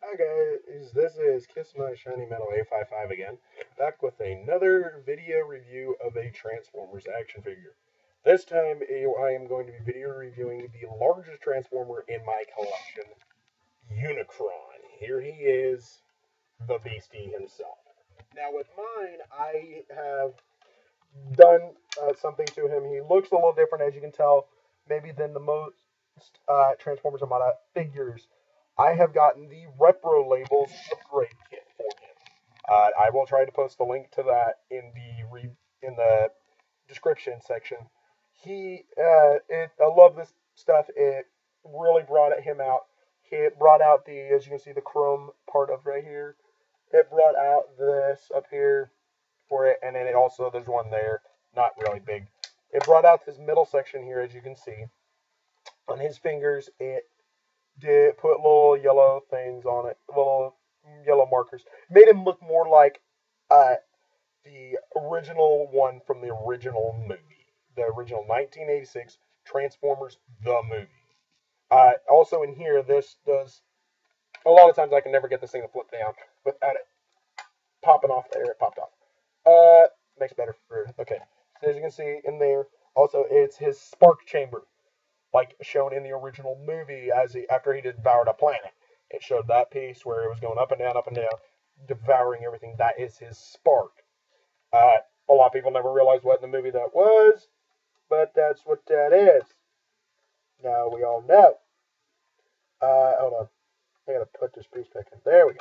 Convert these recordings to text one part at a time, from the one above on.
Hi guys, this is Kiss My Shiny Metal A55 again, back with another video review of a Transformers action figure. This time I am going to be video reviewing the largest Transformer in my collection, Unicron. Here he is, the beastie himself. Now with mine, I have done something to him. He looks a little different, as you can tell, maybe than the most Transformers Armada figures. I have gotten the Repro Labels upgrade kit for him. I will try to post the link to that in the description section. I love this stuff. It really brought him out. It brought out as you can see, the chrome part of right here. It brought out this up here for it, and then there's one there, not really big. It brought out this middle section here, as you can see. On his fingers, it did put little yellow things on it, little yellow markers. Made him look more like the original one from the original movie, the original 1986 Transformers the movie. Also in here, this does a lot of times I can never get this thing to flip down without it popping off there. It popped off. Makes better for okay. So as you can see in there, also it's his spark chamber, like shown in the original movie after he devoured a planet. It showed that piece where it was going up and down, devouring everything. That is his spark. A lot of people never realized what in the movie that was, but that's what that is. Now we all know. Hold on. I gotta put this piece back in. There we go.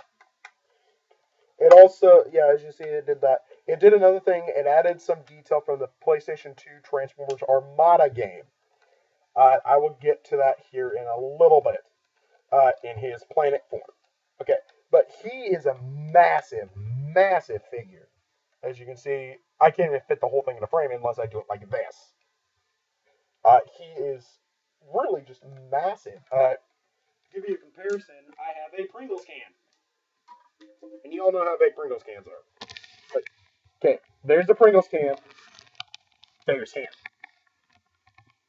It also, yeah, as you see, it did that. It did another thing. It added some detail from the PlayStation 2 Transformers Armada game. I will get to that here in a little bit, in his planet form. Okay, but he is a massive, massive figure. As you can see, I can't even fit the whole thing in a frame unless I do it like this. He is really just massive. To give you a comparison, I have a Pringles can. And you all know how big Pringles cans are. But, okay, there's the Pringles can. There's him.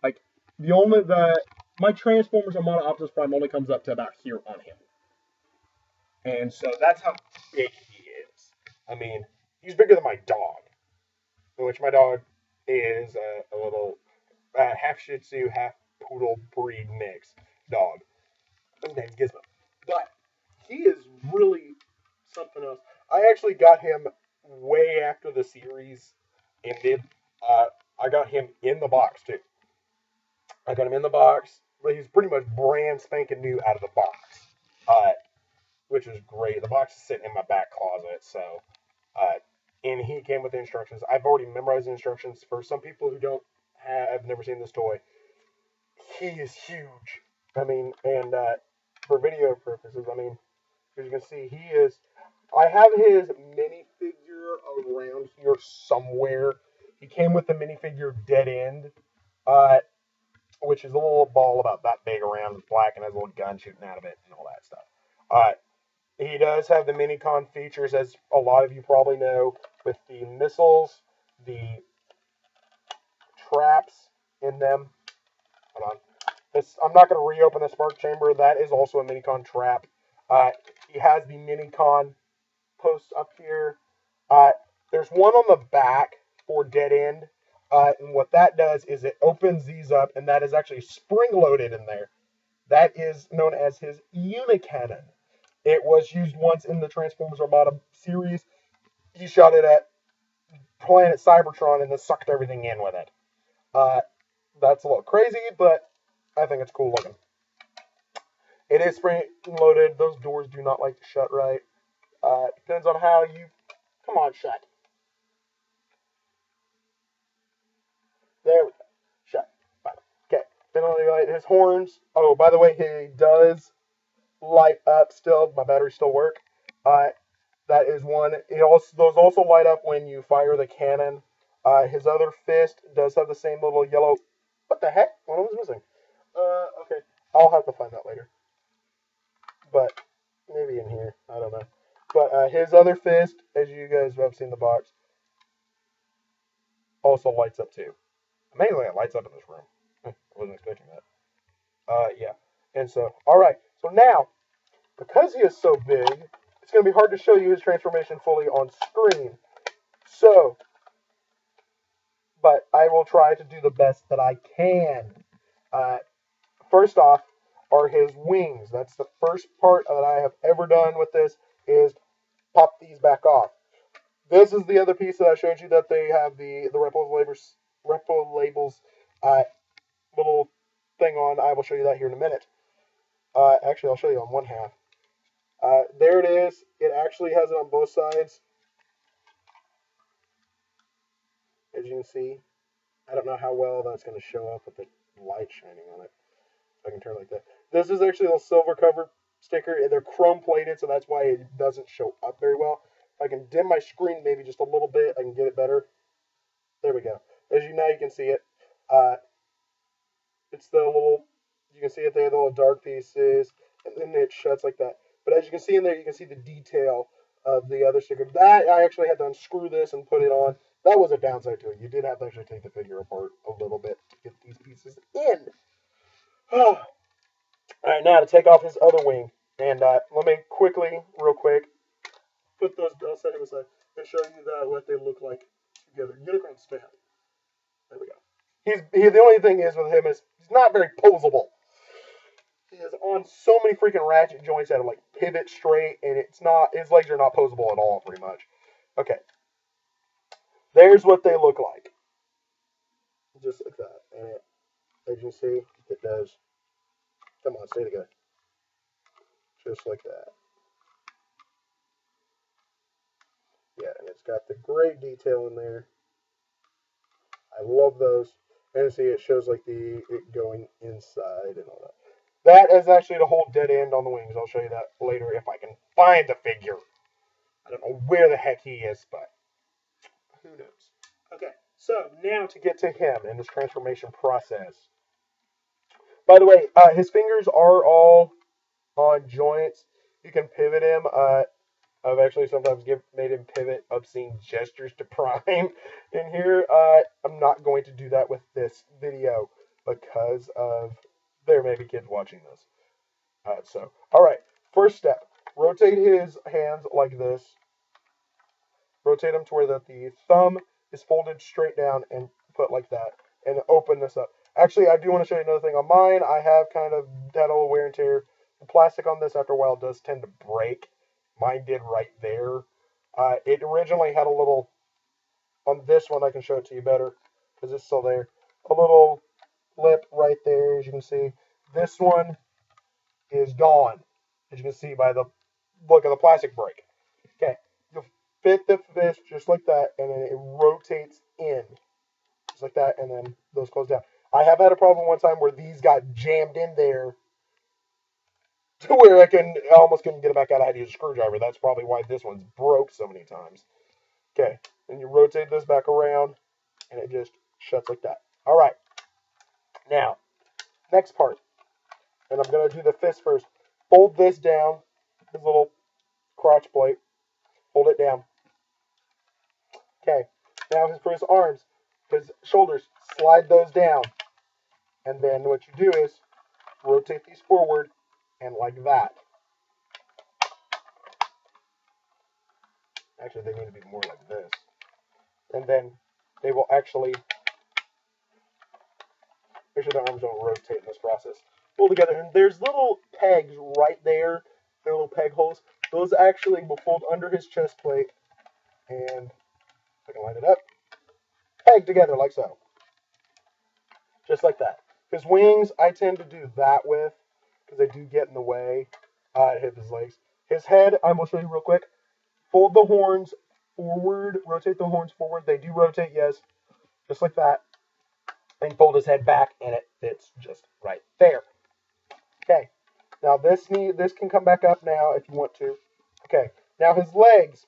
Like, my Transformers Armada Optimus Prime only comes up to about here on him. And so that's how big he is. I mean, he's bigger than my dog. Which my dog is a little half Shih Tzu, half Poodle breed mix dog. His name's Gizmo. But he is really something else. I actually got him way after the series ended. I got him in the box too. I got him in the box, but he's pretty much brand spanking new out of the box, which was great. The box is sitting in my back closet, so and he came with the instructions. I've already memorized the instructions. For some people who have never seen this toy, he is huge. I mean, and for video purposes, I mean, as you can see, he is. I have his minifigure around here somewhere. He came with the minifigure Dead End, which is a little ball about that big around, it's black, and has a little gun shooting out of it and all that stuff. He does have the Minicon features, as a lot of you probably know, with the missiles, the traps in them. Hold on. I'm not going to reopen the spark chamber. That is also a Minicon trap. He has the Minicon posts up here. There's one on the back for Dead End. And what that does is it opens these up, and that is actually spring-loaded in there. That is known as his Unicannon. It was used once in the Transformers Armada series. He shot it at planet Cybertron and then sucked everything in with it. That's a little crazy, but I think it's cool looking. It is spring-loaded. Those doors do not like to shut right. Depends on how you... Come on, shut. There we go. Shut. Okay. Then his horns. Oh, by the way, he does light up still. My batteries still work. That is one. Those also light up when you fire the cannon. His other fist does have the same little yellow. What the heck? What was missing? Okay. I'll have to find that later. But maybe in here. I don't know. But his other fist, as you guys have seen the box, also lights up too. Amazingly, it lights up in this room. I wasn't expecting that. Yeah. And so, all right. So now, because he is so big, it's going to be hard to show you his transformation fully on screen. So, but I will try to do the best that I can. First off are his wings. That's the first part that I have ever done with this, is pop these back off. This is the other piece that I showed you that they have the Repo labels little thing on. I will show you that here in a minute. Actually, I'll show you on one half. There it is. It actually has it on both sides. As you can see, I don't know how well that's going to show up with the light shining on it. I can turn it like that. This is actually a silver cover sticker. They're chrome plated, so that's why it doesn't show up very well. If I can dim my screen maybe just a little bit, I can get it better. There we go. As you now you can see it. It's the little, you can see it there, the little dark pieces, and then it shuts like that. But as you can see in there, you can see the detail of the other sticker. That, I actually had to unscrew this and put it on. That was a downside to it. You did have to actually take the figure apart a little bit to get these pieces in. All right, now to take off his other wing. And let me quickly, real quick, put those, I'll set him aside, and show you what they look like together. Unicron stand. There we go. The only thing is with him is he's not very posable. He is on so many freaking ratchet joints that are like pivot straight, and it's not, his legs are not posable at all, pretty much. Okay. There's what they look like. Just like that. And as you can see, it does. Come on, say it again. Just like that. Yeah, and it's got the great detail in there. I love those. And see, it shows like it going inside and all that. That is actually the whole dead end on the wings. I'll show you that later if I can find the figure. I don't know where the heck he is, but who knows. Okay, so now to get to him and his transformation process. By the way, his fingers are all on joints. You can pivot him. I've actually sometimes made him pivot obscene gestures to Prime in here. I'm not going to do that with this video because of there may be kids watching this. All right, first step. Rotate his hands like this. Rotate them to where the thumb is folded straight down and put like that. And open this up. Actually, I do want to show you another thing. On mine, I have kind of had a little wear and tear. The plastic on this, after a while, does tend to break. Mine did right there. It originally had a little, on this one, I can show it to you better because it's still there. A little lip right there, as you can see. This one is gone, as you can see by the look of the plastic break. Okay, you'll fit the fist just like that, and then it rotates in, just like that, and then those close down. I have had a problem one time where these got jammed in there to where I almost couldn't get it back out. I had to use a screwdriver. That's probably why this one's broke so many times. Okay, then you rotate this back around, and it just shuts like that. All right, now, next part. And I'm going to do the fist first. Fold this down, his little crotch plate. Hold it down. Okay, now for his arms, his shoulders, slide those down. And then what you do is rotate these forward and like that. Actually, they need to be more like this. And then they will actually, make sure the arms don't rotate in this process. Pull together, and there's little pegs right there. They're little peg holes. Those actually will fold under his chest plate, and if I can line it up, peg together like so. Just like that. His wings, I tend to do that with, because they do get in the way. Hit his legs. His head, I'm going to show you real quick. Fold the horns forward, rotate the horns forward. They do rotate, yes, just like that. And fold his head back, and it fits just right there. Okay, now this can come back up now if you want to. Okay, now his legs,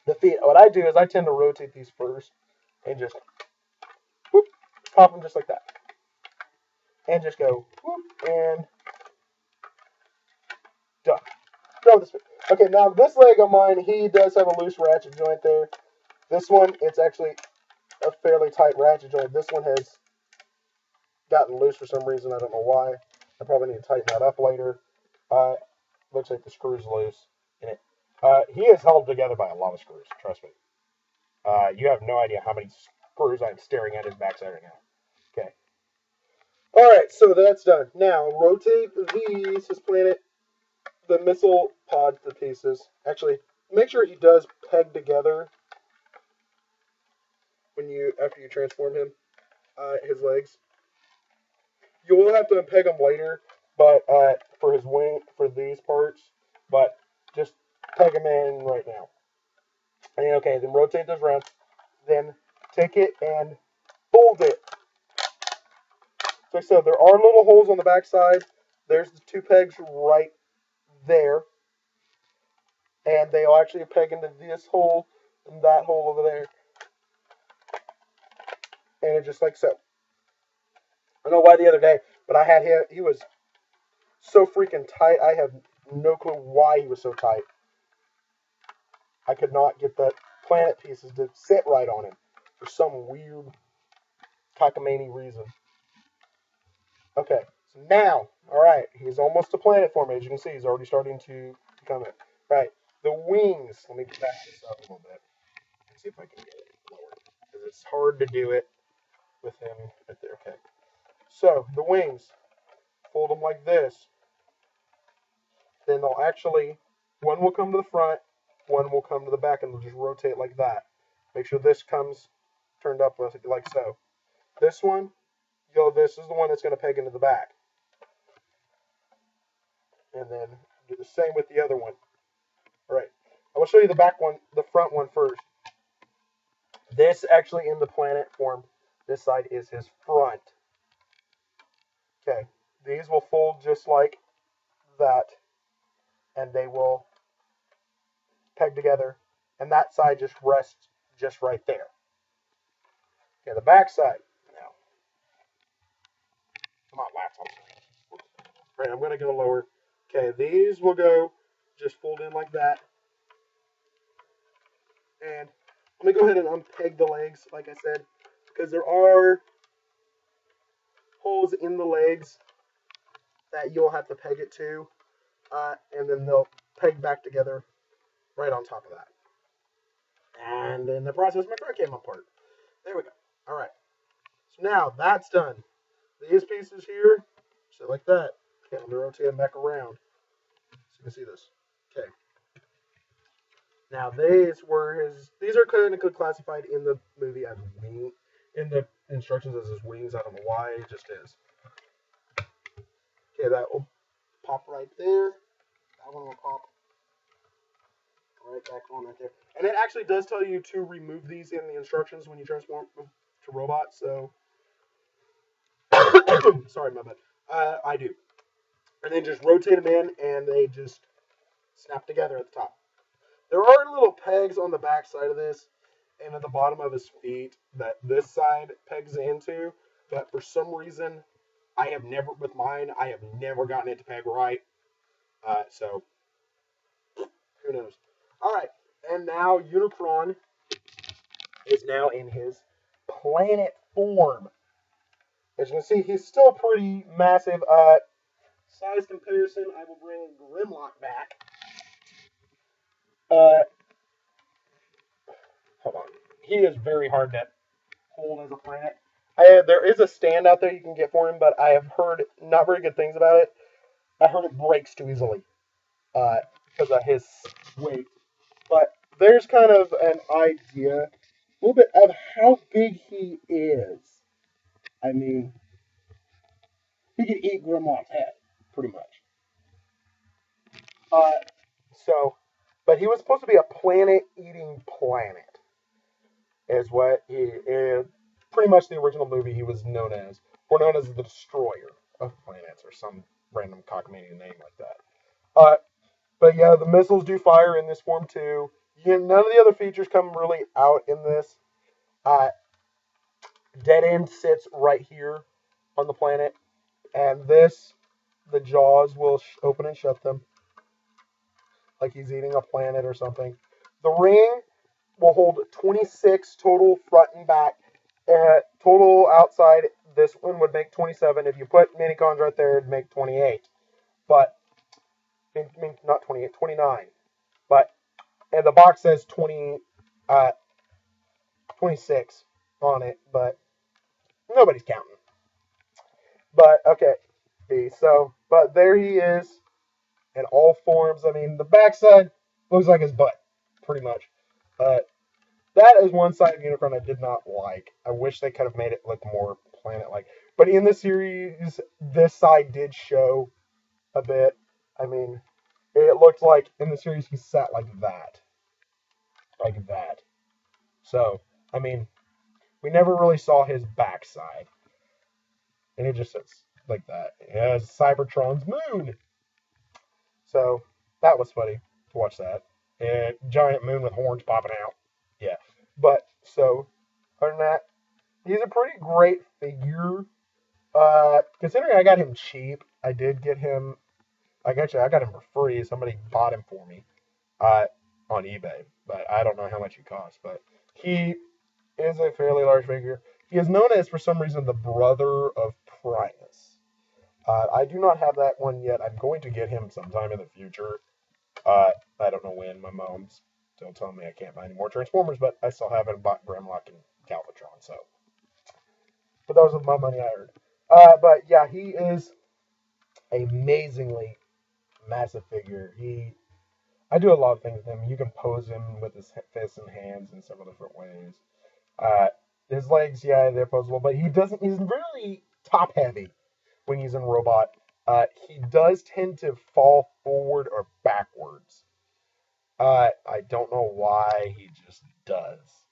the feet. What I do is I tend to rotate these first, and just whoop, pop them just like that, and just go whoop, and done. Throw this. Okay, now this leg of mine, he does have a loose ratchet joint there. This one, it's actually a fairly tight ratchet joint. This one has gotten loose for some reason. I don't know why. I probably need to tighten that up later. looks like the screw's loose in it. He is held together by a lot of screws, trust me. You have no idea how many screws I'm staring at his backside right now. Okay. Alright, so that's done. Now, rotate his planet, the missile pod to pieces. Actually, make sure he does peg together after you transform him, his legs. You will have to unpeg them later, but for his wing, for these parts, but just peg them in right now. And okay, then rotate those around. Then take it and fold it. So I said there are little holes on the back side. There's the 2 pegs right there. And they'll actually peg into this hole and that hole over there. And it's just like so. I don't know why the other day, but I had him, he was so freaking tight. I have no clue why he was so tight. I could not get the planet pieces to sit right on him for some weird cockamamie reason. Okay, so now, alright, he's almost a planet form. As you can see, he's already starting to become it. Right, the wings. Let me back this up a little bit. Let's see if I can get it lower. Because it's hard to do it with him right there. Okay. So, the wings. Fold them like this. Then they'll actually, one will come to the front, one will come to the back, and they'll just rotate like that. Make sure this comes turned up like so. This one, this is the one that's going to peg into the back. And then do the same with the other one. Alright, I will show you the back one, the front one first. This actually in the planet form, this side is his front. Okay, these will fold just like that, and they will peg together, and that side just rests just right there. Okay, the back side now. Come on, laptop. Right, I'm going to go lower. Okay, these will go just fold in like that. And let me go ahead and unpeg the legs, like I said, because there are holes in the legs that you'll have to peg it to, and then they'll peg back together right on top of that. And in the process, my car came apart. There we go. All right. So now that's done. These pieces here, sit like that. Okay, let me rotate them back around so you can see this. Okay. Now these are clinically classified in the movie as wing, in the instructions as his wings. I don't know why, it just is. Okay, that will pop right there. That one will pop right back on right there. And it actually does tell you to remove these in the instructions when you transform to robots, so sorry, my bad. I do. And then just rotate them in, and they just snap together at the top. There are little pegs on the back side of this and at the bottom of his feet that this side pegs into, but for some reason, I have never gotten it to peg right. So, who knows? Alright, and now Unicron is now in his planet form. As you can see, he's still pretty massive. Size comparison, I will bring Grimlock back. Hold on. He is very hard to hold as a planet. There is a stand out there you can get for him, but I have heard not very good things about it. I heard it breaks too easily because of his weight. But there's kind of an idea, a little bit of how big he is. I mean, he could eat Grimlock's head, pretty much. But he was supposed to be a planet-eating planet, is what he is. Pretty much the original movie he was known as, or known as the Destroyer of Planets, or some random cockamamie name like that. But yeah, the missiles do fire in this form too. None of the other features come really out in this. Dead End sits right here on the planet, and the jaws will open and shut them, like he's eating a planet or something. The ring will hold 26 total front and back. Total outside, this one would make 27. If you put mini cons right there, it'd make 28. But not 28, 29. But, and the box says 26 on it, but nobody's counting. But, okay. So, but there he is in all forms. I mean, the backside looks like his butt, pretty much. That is one side of Unicron I did not like. I wish they could have made it look more planet-like. But in the series, this side did show a bit. I mean, it looked like in the series he sat like that. Like that. So, I mean, we never really saw his backside. And it just sits like that. It has Cybertron's moon. So, that was funny to watch that. And giant moon with horns popping out. Yeah. But, so, other than that, he's a pretty great figure. Considering I got him cheap, I did get him. I got him for free. Somebody bought him for me on eBay, but I don't know how much he costs. But he is a fairly large figure. He is known as, for some reason, the brother of Primus. I do not have that one yet. I'm going to get him sometime in the future. I don't know when. My mom's still telling me I can't buy any more Transformers, but I still haven't bought Grimlock and Galvatron, so. But those are my money I earned. But yeah, he is amazingly massive figure. I do a lot of things with him. You can pose him with his fists and hands in several different ways. Uh, his legs, yeah, they're posable, but he's really top heavy when he's in robot. He does tend to fall forward or backwards. I don't know why, he just does.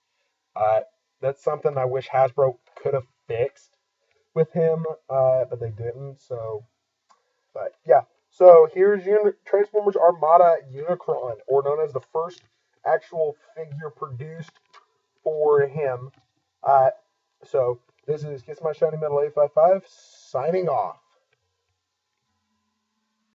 Uh, that's something I wish Hasbro could have fixed with him, but they didn't. So, but yeah. So here's Transformers Armada Unicron, or known as the first actual figure produced for him. Uh, so this is Kiss My Shiny Metal 855 signing off.